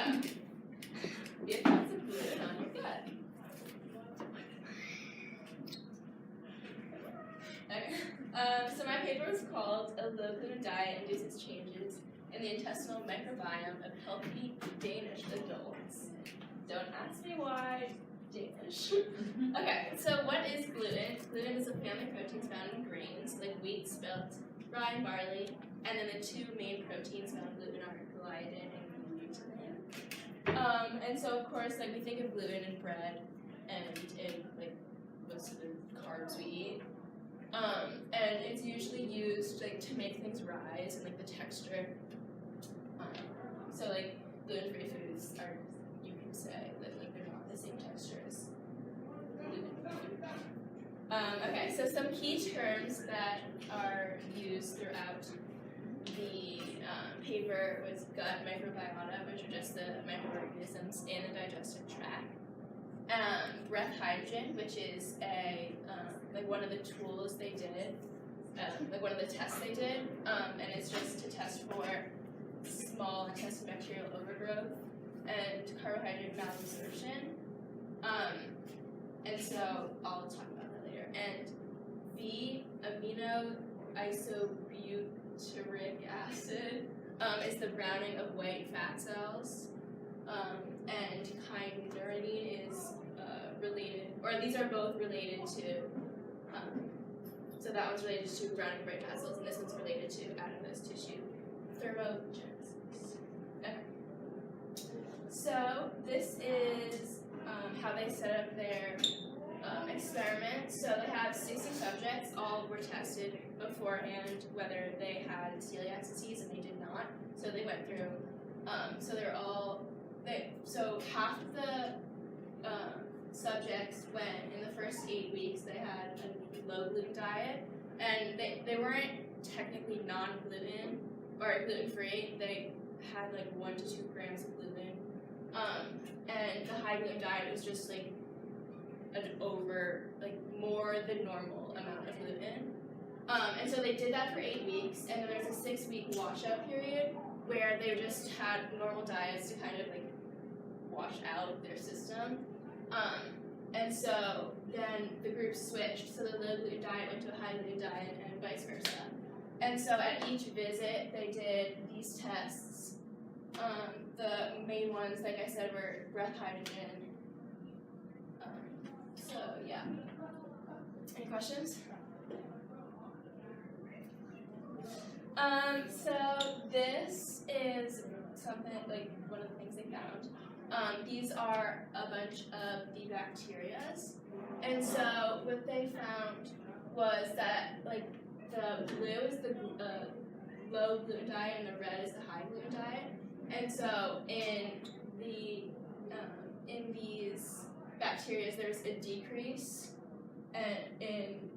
You have lots of gluten on your gut. Okay. So my paper was called "A Low-Gluten Diet Induces Changes in the Intestinal Microbiome of Healthy Danish Adults." Don't ask me why Danish. Okay, so what is gluten? Gluten is a family of proteins found in grains, like wheat, spelt, rye, and barley. And then the two main proteins found in gluten are gliadin and gluten. And so, of course, like we think of gluten in bread and in like most of the carbs we eat. And it's usually used like to make things rise and like the texture. So like gluten-free foods are, you can say that like they're not the same texture as gluten. Okay, so some key terms that are used throughout the paper was gut microbiota, which are just the microorganisms in the digestive tract. Breath hydrogen, which is a like one of the tools they did, like one of the tests they did, and it's just to test for small intestinal bacterial overgrowth and carbohydrate malabsorption. And so I'll talk about that later. And V, amino isobutyric acid, is the browning of white fat cells. And kynurenine is related, or these are both related to, so that one's related to browning of white fat cells, and this one's related to adipose tissue thermogenesis. Okay. So this is how they set up their experiment. So they have 60 subjects, all were tested beforehand whether they had celiac disease, and they did not. So they went through, so half of the subjects went in the first 8 weeks, they had a low gluten diet, and they weren't technically non-gluten or gluten-free. They had like 1 to 2 grams of gluten, and the high gluten diet was just like more than normal amount of gluten. And so they did that for 8 weeks, and then there's a 6-week washout period where they just had normal diets to kind of like wash out their system. And so then the groups switched, so the low gluten diet went to a high gluten diet and vice versa. And so at each visit they did these tests. The main ones, like I said, were breath hydrogen. So yeah. Any questions? So this is something like one of the things they found. These are a bunch of the bacterias, and so what they found was that like the blue is the low gluten diet and the red is the high gluten diet, and so in these bacteria there's a decrease, and in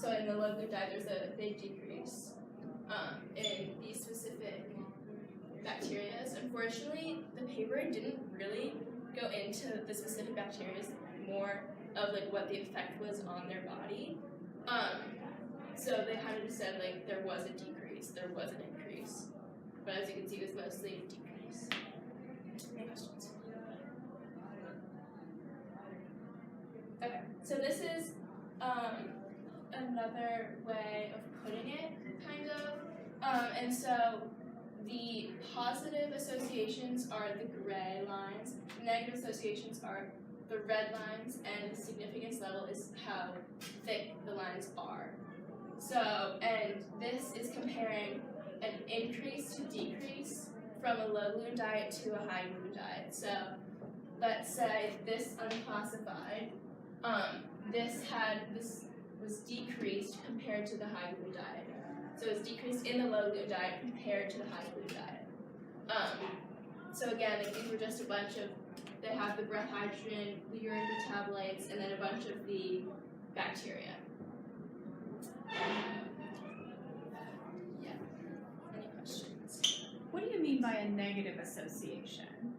the low gluten diet there's a big decrease. In these specific bacteria. Unfortunately, the paper didn't really go into the specific bacteria, more of like what the effect was on their body. So they kind of just said like there was a decrease, there was an increase, but as you can see, it was mostly a decrease. Any questions? Okay, so this is another way of putting it, kind of. And so the positive associations are the gray lines, the negative associations are the red lines, and the significance level is how thick the lines are. So, and this is comparing an increase to decrease from a low gluten diet to a high gluten diet. So let's say this unclassified, this was decreased compared to the high gluten diet. So it's decreased in the low gluten diet compared to the high gluten diet. So again, like these were just a bunch of, they have the breath hydrogen, the urine metabolites, and then a bunch of the bacteria. Yeah. Any questions? What do you mean by a negative association?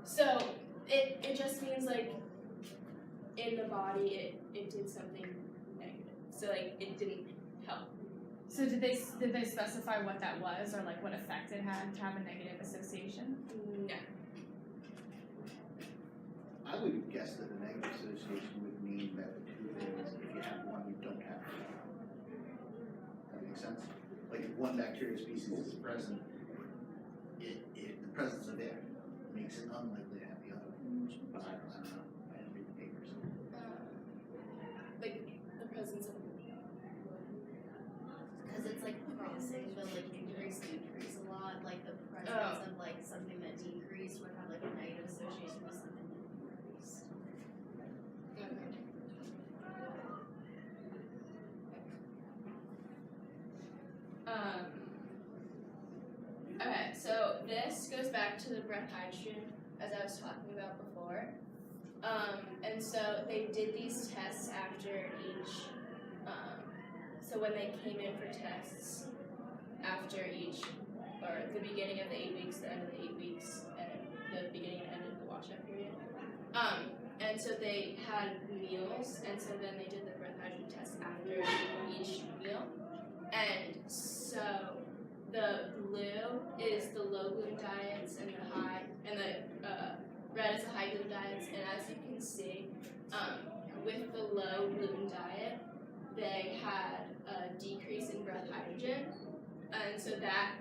So it just means like in the body it did something negative. So like it didn't help. So did they specify what that was, or like what effect it had to have a negative association? No. I would guess that a negative association would mean that the two things, if you have one, you don't have the other. That makes sense? Like if one bacteria species is present, the presence of it makes it unlikely to have the other. But I don't know. I didn't read the papers. Like the presence of. Because it's like crossing the like increase decrease a lot. Like the presence of like something that decreased would have like a negative association with something that increased. Okay, so this goes back to the breath hydrogen as I was talking about before. And so they did these tests after each, so when they came in for tests after each, or the beginning of the 8 weeks, the end of the 8 weeks, and the beginning and end of the washout period. And so they had meals, and so then they did the breath hydrogen test after each meal. And so the blue is the low gluten diets, and the high, and the red is the high gluten diets. And as you can see, with the low gluten diet, they had a decrease in breath hydrogen, and so that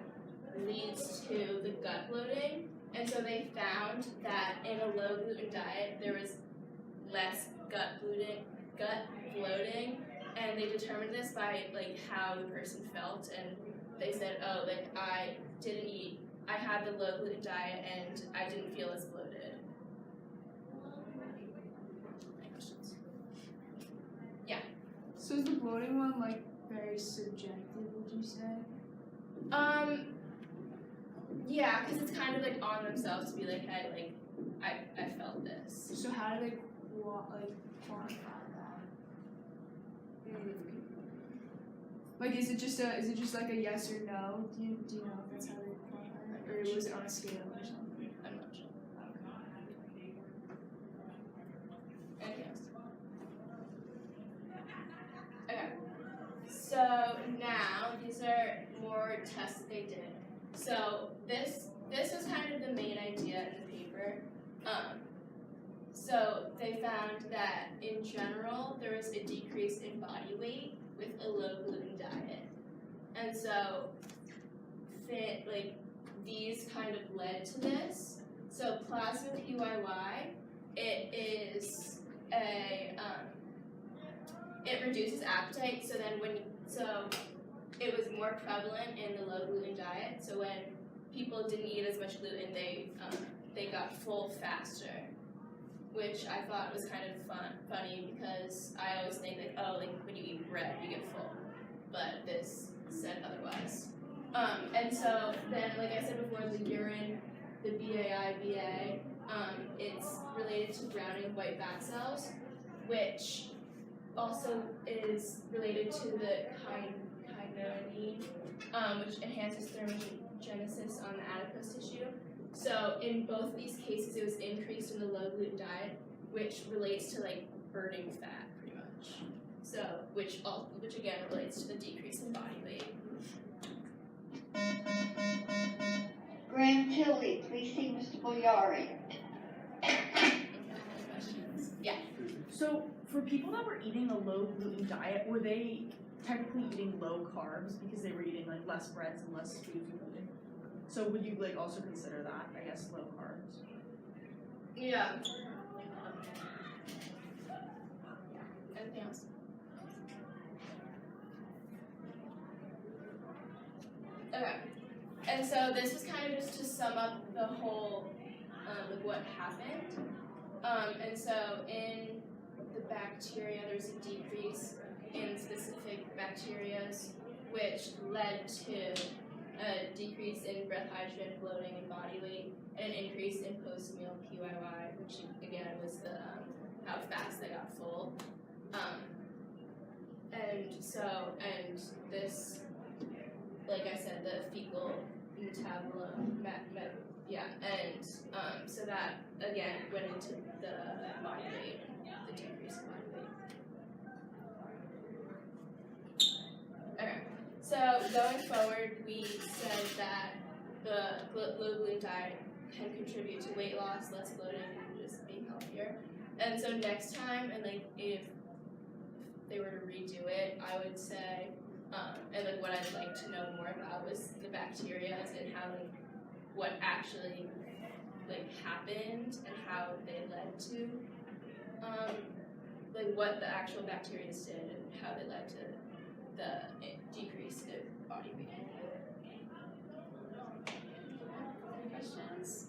leads to the gut bloating. And so they found that in a low gluten diet, there was less gut bloating, and they determined this by like how the person felt. And they said, oh, like I had the low gluten diet and I didn't feel as bloated. Any questions? So is the bloating one like very subjective, would you say? Yeah, because it's kind of like on themselves to be like, hey, like I felt this. So how do they quantify that? Like is it just like a yes or no? Do you know if that's how they quantify it? Or was it on a scale or something? I'm not sure. Anything else? Okay. So now these are more tests that they did. So this was kind of the main idea in the paper. So they found that in general there was a decrease in body weight with a low gluten diet, and so these kind of led to this. So plasma PYY, it is it reduces appetite. So then it was more prevalent in the low gluten diet. So when people didn't eat as much gluten, they got full faster, which I thought was kind of funny because I always think like, oh, like when you eat bread you get full, but this said otherwise. And so then, like I said before, the urine, the BAI-BA, it's related to browning white fat cells, which also is related to the kynurenine, which enhances thermogenesis on the adipose tissue. So in both of these cases, it was increased in the low gluten diet, which relates to like burning fat, pretty much. So which again relates to the decrease in body weight. Grand Tilly, please see Mr. Boyari. Yeah. So for people that were eating a low gluten diet, were they technically eating low carbs because they were eating like less breads and less foods with gluten? So would you like also consider that, I guess, low carbs? Yeah. Anything else? Okay. And so this was kind of just to sum up the whole, like what happened. And so in the bacteria, there's a decrease in specific bacterias, which led to a decrease in breath hydrogen, bloating, and body weight, and an increase in post-meal PYY, which again was the how fast they got full. And this, like I said, the fecal metabolome, so that again went into the body weight and the decrease in body weight. Okay, so going forward, we said that the low gluten diet can contribute to weight loss, less bloating, and just being healthier. And so next time, and like if they were to redo it, I would say, and like what I'd like to know more about was the bacteria and how like what actually like happened and how they led to like what the actual bacteria did and how they led to the decrease in body weight. Any questions?